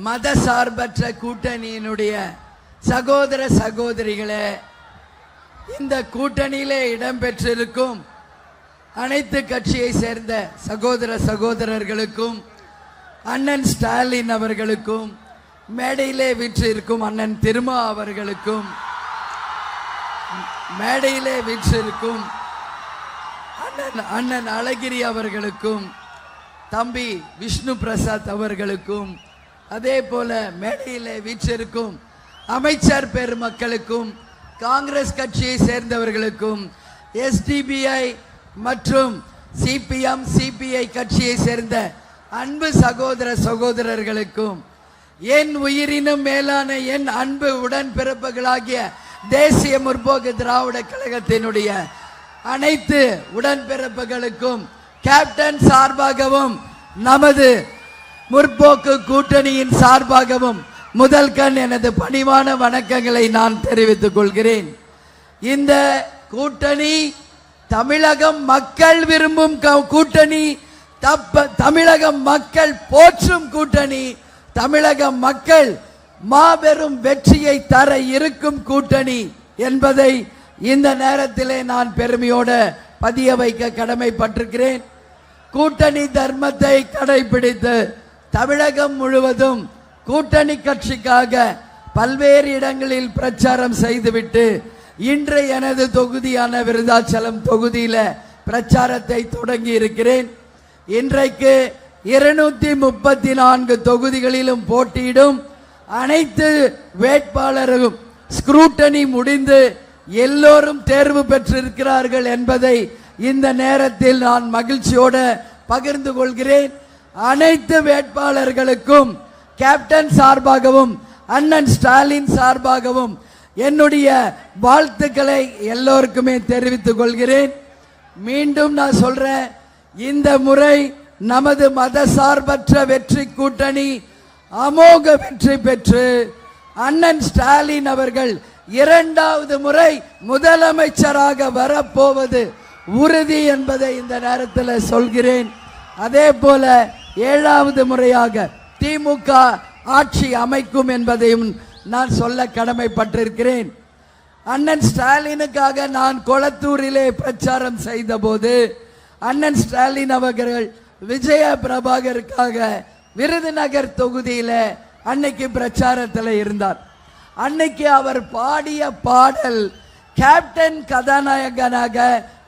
மத சார்பற்ற கூட்டணியினுடைய சகோதர சகோதரிகளே, இந்த கூட்டணியிலே இடம்பெற்றிருக்கும் அனைத்து கட்சியை சேர்ந்த சகோதர சகோதரர்களுக்கும், அண்ணன் ஸ்டாலின் அவர்களுக்கும், மேடையிலே வீற்றிருக்கும் அண்ணன் திருமா அவர்களுக்கும், மேடையிலே வீற்றிருக்கும் அண்ணன் அழகிரி அவர்களுக்கும், தம்பி விஷ்ணு பிரசாத் அவர்களுக்கும், அதே போல மேடையிலே வீற்றிருக்கும் அமைச்சர் பெருமக்களுக்கும், காங்கிரஸ் கட்சியை சேர்ந்தவர்களுக்கும், எஸ்டிபிஐ மற்றும் சிபிஎம் சிபிஐ கட்சியை சேர்ந்த அன்பு சகோதர சகோதரர்களுக்கும், என் உயிரினும் மேலான என் அன்பு உடன்பிறப்புகளாகிய தேசிய முற்போக்கு திராவிட கழகத்தினுடைய அனைத்து உடன்பிறப்புகளுக்கும் கேப்டன் சார்பாகவும் நமது முற்போக்கு கூட்டணியின் சார்பாகவும் முதல் கண் எனது பணிவான வணக்கங்களை நான் தெரிவித்துக் கொள்கிறேன். இந்த கூட்டணி தமிழகம் மக்கள் விரும்பும் கூட்டணி, தமிழகம் மக்கள் போற்றும் கூட்டணி, தமிழக மக்கள் மாபெரும் வெற்றியை தர இருக்கும் கூட்டணி என்பதை இந்த நேரத்திலே நான் பெருமையோடு பதிய வைக்க கடமைப்பட்டிருக்கிறேன். கூட்டணி தர்மத்தை கடைபிடித்து தமிழகம் முழுவதும் கூட்டணி கட்சிக்காக பல்வேறு இடங்களில் பிரச்சாரம் செய்துவிட்டு இன்று எனது தொகுதியான விருதாச்சலம் தொகுதியில பிரச்சாரத்தை தொடங்கி இருக்கிறேன். இன்றைக்கு 234 தொகுதிகளிலும் போட்டியிடும் அனைத்து வேட்பாளர்களும் ஸ்க்ரூட்டனி முடிந்து எல்லோரும் தேர்வு பெற்றிருக்கிறார்கள் என்பதை இந்த நேரத்தில் நான் மகிழ்ச்சியோடு பகிர்ந்து கொள்கிறேன். அனைத்து வேட்பாளர்களுக்கும் கேப்டன் சார்பாகவும் அண்ணன் ஸ்டாலின் சார்பாகவும் என்னுடைய வாழ்த்துக்களை எல்லோருக்குமே தெரிவித்துக் கொள்கிறேன். மீண்டும் நான் சொல்றேன், இந்த முறை நமது மத சார்பற்ற வெற்றி கூட்டணி அமோக வெற்றி பெற்று அண்ணன் ஸ்டாலின் அவர்கள் 2வது முறை முதலமைச்சராக வரப்போவது உறுதி என்பதை இந்த நேரத்தில் சொல்கிறேன். அதே போல 7வது முறையாக திமுக ஆட்சி அமைக்கும் என்பதையும் நான் சொல்ல கடமைப்பட்டிருக்கிறேன். அண்ணன் ஸ்டாலினுக்காக நான் கொளத்தூரிலே பிரச்சாரம் செய்த போது அண்ணன் ஸ்டாலின் அவர்கள் விஜய பிரபாகருக்காக விருதுநகர் தொகுதியில அன்னைக்கு பிரச்சாரத்தில் இருந்தார். அன்னைக்கு அவர் பாடிய பாடல் கேப்டன் கதாநாயகனாக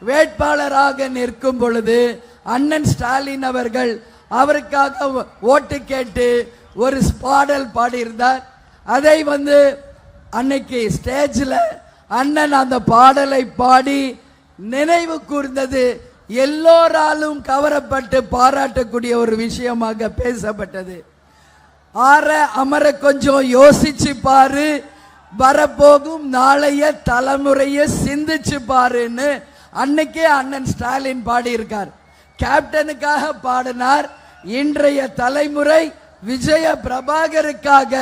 வேட்பாளராக நிற்கும் பொழுது அண்ணன் ஸ்டாலின் அவர்கள் அவருக்காக ஓட்டு கேட்டு ஒரு பாடல் பாடியிருந்தார். அதை அன்னைக்கு ஸ்டேஜில் அண்ணன் அந்த பாடலை பாடி நினைவு கூர்ந்தது எல்லோராலும் கவரப்பட்டு பாராட்டக்கூடிய ஒரு விஷயமாக பேசப்பட்டது. அமர கொஞ்சம் யோசிச்சு பாரு, வரப்போகும் நாளைய தலைமுறையை சிந்திச்சு பாருன்னு அன்னைக்கே அண்ணன் ஸ்டாலின் பாடியிருக்கார். கேப்டனுக்காக பாடினார். இன்றைய தலைமுறை விஜய பிரபாகருக்காக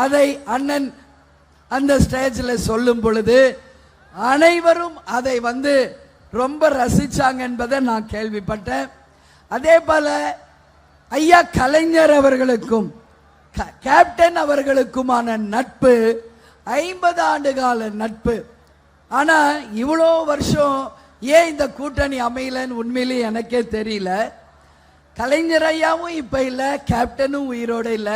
அதை அண்ணன் அந்த ஸ்டேஜில் சொல்லும் பொழுது அனைவரும் அதை ரொம்ப ரசிச்சாங்க என்பதை நான் கேள்விப்பட்டேன். அதே போல ஐயா கலைஞர் அவர்களுக்கும் கேப்டன் அவர்களுக்குமான நட்பு 50 ஆண்டு கால நட்பு. ஆனா இவ்வளோ வருஷம் ஏன் இந்த கூட்டணி அமையலன்னு உண்மையிலேயே எனக்கே தெரியல. கலைஞர் ஐயாவும் இப்ப இல்ல, கேப்டனும் உயிரோடு இல்ல.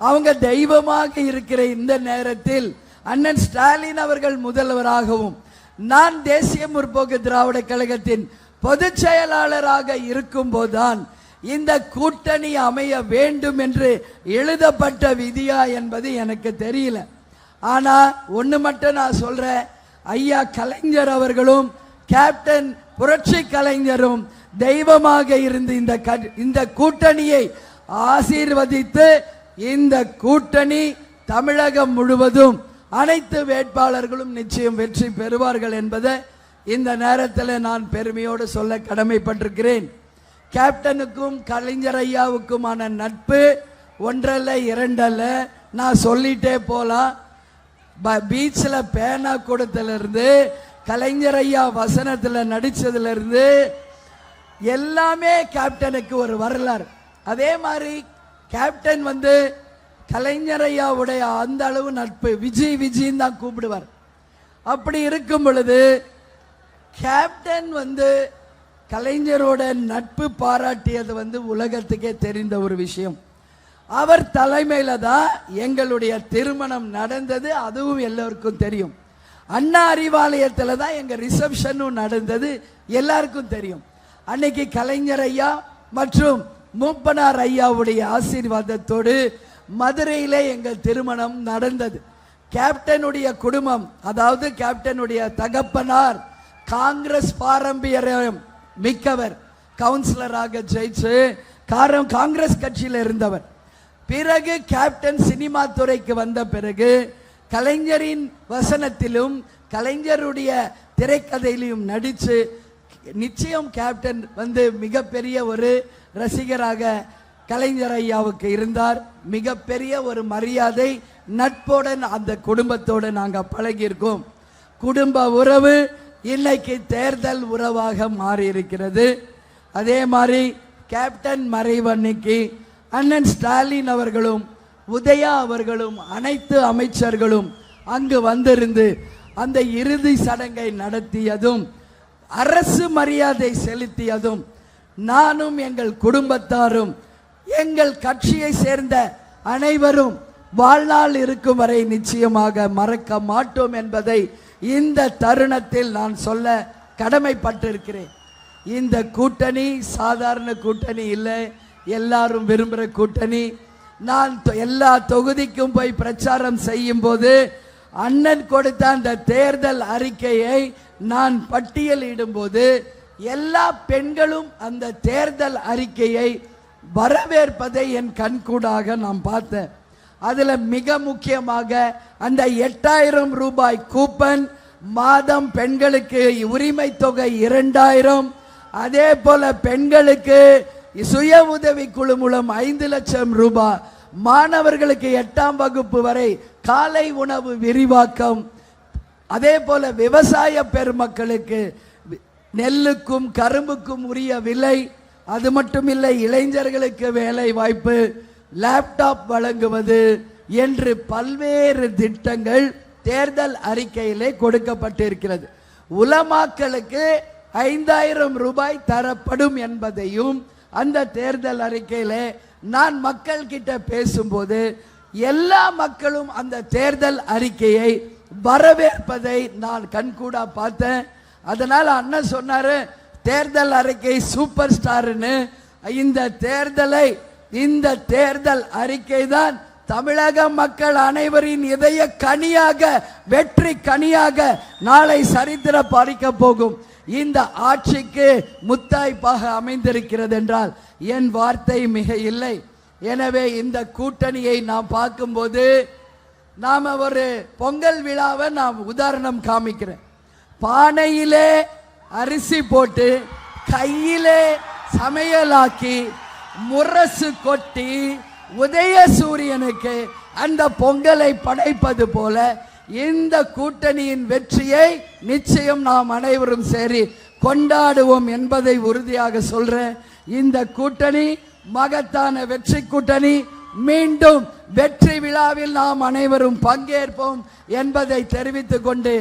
அவங்க தெய்வமாக இருக்கிற இந்த நேரத்தில் அண்ணன் ஸ்டாலின் அவர்கள் முதல்வராகவும் நான் தேசிய முற்போக்கு திராவிட கழகத்தின் பொதுச் செயலாளராக இருக்கும் போதுதான் இந்த கூட்டணி அமைய வேண்டும் என்று எழுதப்பட்ட விதியா என்பது எனக்கு தெரியல. ஆனா ஒண்ணு மட்டும் நான் சொல்றேன், ஐயா கலைஞர் அவர்களும் கேப்டன் புரட்சி கலைஞரும் தெய்வமாக இருந்து இந்த கூட்டணியை ஆசீர்வதித்து இந்த கூட்டணி தமிழகம் முழுவதும் அனைத்து வேட்பாளர்களும் நிச்சயம் வெற்றி பெறுவார்கள் என்பதை இந்த நேரத்தில் நான் பெருமையோடு சொல்ல கடமைப்பட்டிருக்கிறேன். கேப்டனுக்கும் கலைஞர் ஐயாவுக்குமான நட்பு ஒன்றல்ல இரண்டல்ல, நான் சொல்லிட்டே போலாம். பீச்சில் பேனா கொடுத்ததிலிருந்து கலைஞர் ஐயா வசனத்தில் நடிச்சதிலிருந்து எல்லாமே கேப்டனுக்கு ஒரு வரலாறு. அதே மாதிரி கேப்டன் கலைஞரையாவுடைய அந்த அளவு நட்பு. விஜய் விஜயின் தான் கூப்பிடுவார். அப்படி இருக்கும் பொழுது கேப்டன் கலைஞரோட நட்பு பாராட்டியது உலகத்துக்கே தெரிந்த ஒரு விஷயம். அவர் தலைமையில தான் எங்களுடைய திருமணம் நடந்தது. அதுவும் எல்லோருக்கும் தெரியும். அண்ணா அறிவாலயத்தில் தான் எங்க ரிசப்ஷனும் நடந்தது. எல்லாருக்கும் தெரியும். அன்னைக்கு கலைஞர் ஐயா மற்றும் மூப்பனார் ஐயாவுடைய ஆசீர்வாதத்தோடு மதுரையிலே எங்கள் திருமணம் நடந்தது. கேப்டனுடைய குடும்பம், அதாவது கேப்டனுடைய தகப்பனார் காங்கிரஸ் பாரம்பரியம் மிக்கவர். கவுன்சிலராக ஜெயிச்சு காங்கிரஸ் கட்சியில் இருந்தவர். பிறகு கேப்டன் சினிமா துறைக்கு வந்த பிறகு கலைஞரின் வசனத்திலும் கலைஞருடைய திரைக்கதையிலும் நடிச்சு நிச்சயம் கேப்டன் மிகப்பெரிய ஒரு ரசிகராக கலைஞர் ஐயாவுக்கு இருந்தார். மிகப்பெரிய ஒரு மரியாதை நட்புடன் அந்த குடும்பத்தோடு நாங்கள் பழகியிருக்கோம். குடும்ப உறவு இன்னைக்கு தேர்தல் உறவாக மாறி இருக்கிறது. அதே மாதிரி கேப்டன் மறைவன்னைக்கு அண்ணன் ஸ்டாலின் அவர்களும் உதயா அவர்களும் அனைத்து அமைச்சர்களும் அங்கு வந்திருந்து அந்த இறுதி சடங்கை நடத்தியதும் அரசு மரியாதை செலுத்தியதும் நானும் எங்கள் குடும்பத்தாரும் எங்கள் கட்சியை சேர்ந்த அனைவரும் வாழ்நாள் இருக்கும் வரை நிச்சயமாக மறக்க மாட்டோம் என்பதை இந்த தருணத்தில் நான் சொல்ல கடமைப்பட்டிருக்கிறேன். இந்த கூட்டணி சாதாரண கூட்டணி இல்லை, எல்லாரும் விரும்புகிற கூட்டணி. நான் எல்லா தொகுதிக்கும் போய் பிரச்சாரம் செய்யும் போது அண்ணன் கொடுத்த அந்த தேர்தல் அறிக்கையை நான் பட்டியலிடும் போது எல்லா பெண்களும் அந்த தேர்தல் அறிக்கையை வரவேற்பதை என் கண்கூடாக நான் பார்த்தேன். அதுல மிக முக்கியமாக அந்த 8000 ரூபாய் கூப்பன், மாதம் பெண்களுக்கு உரிமை தொகை 2000, அதே போல பெண்களுக்கு சுய உதவி குழு மூலம் 5 லட்சம் ரூபாய், மாணவர்களுக்கு 8ஆம் வகுப்பு வரை காலை உணவு விரிவாக்கம், அதே போல விவசாய பெருமக்களுக்கு நெல்லுக்கும் கரும்புக்கும் உரிய விலை, அது மட்டும் இல்லை இளைஞர்களுக்கு வேலை வாய்ப்பு, லேப்டாப் வழங்குவது என்று பல்வேறு திட்டங்கள் தேர்தல் அறிக்கையிலே கொடுக்கப்பட்டிருக்கிறது. உலமாக்களுக்கு 5000 ரூபாய் தரப்படும் என்பதையும் அந்த தேர்தல் அறிக்கையிலே நான் மக்கள் கிட்ட பேசும்போது எல்லா மக்களும் அந்த தேர்தல் அறிக்கையை வரவேற்பதை நான் கண்கூடா பார்த்தேன். அதனால அண்ணன் சொன்னாரு தேர்தல் அறிக்கை சூப்பர் ஸ்டார்னு. இந்த தேர்தல் அறிக்கை தான் தமிழக மக்கள் அனைவரின் இதய கனியாக, வெற்றி கனியாக நாளை சரித்திர பறிக்க போகும் இந்த ஆட்சிக்கு முத்தாய்ப்பாக அமைந்திருக்கிறது என்றால் என் வார்த்தை மிக இல்லை. எனவே இந்த கூட்டணியை நாம் பார்க்கும்போது நாம ஒரு பொங்கல் விழாவை நாம் உதாரணம் காமிக்கிறேன். பானையிலே அரிசி போட்டு கையிலே சமையலாக்கி முரசு கொட்டி உதய சூரியனுக்கு அந்த பொங்கலை படைப்பது போல இந்த கூட்டணியின் வெற்றியை நிச்சயம் நாம் அனைவரும் சரி கொண்டாடுவோம் என்பதை உறுதியாக சொல்றேன். இந்த கூட்டணி மகத்தான வெற்றி கூட்டணி. மீண்டும் வெற்றி விழாவில் நாம் அனைவரும் பங்கேற்போம் என்பதை தெரிவித்துக் கொண்டு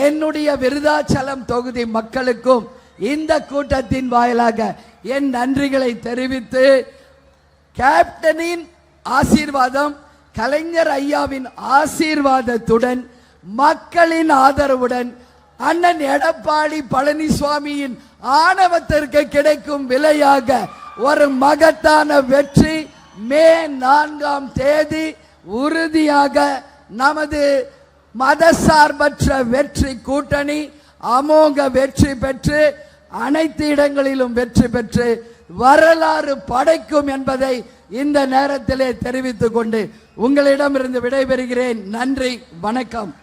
என்னுடைய விருதாச்சலம் தொகுதி மக்களுக்கும் இந்த கூட்டத்தின் வாயிலாக என் நன்றிகளை தெரிவித்து கேப்டனின் ஆசீர்வாதம், கலைஞர் ஐயாவின் ஆசீர்வாதத்துடன் மக்களின் ஆதரவுடன் அண்ணன் எடப்பாடி பழனிசாமியின் ஆணவத்திற்கு கிடைக்கும் விலையாக ஒரு மகத்தான வெற்றி மே 4ஆம் தேதி உறுதியாக நமது மதசார்பற்ற வெற்றி கூட்டணி அமோக வெற்றி பெற்று அனைத்து இடங்களிலும் வெற்றி பெற்று வரலாறு படைக்கும் என்பதை இந்த நேரத்திலே தெரிவித்துக் கொண்டு உங்களிடமிருந்து விடைபெறுகிறேன். நன்றி, வணக்கம்.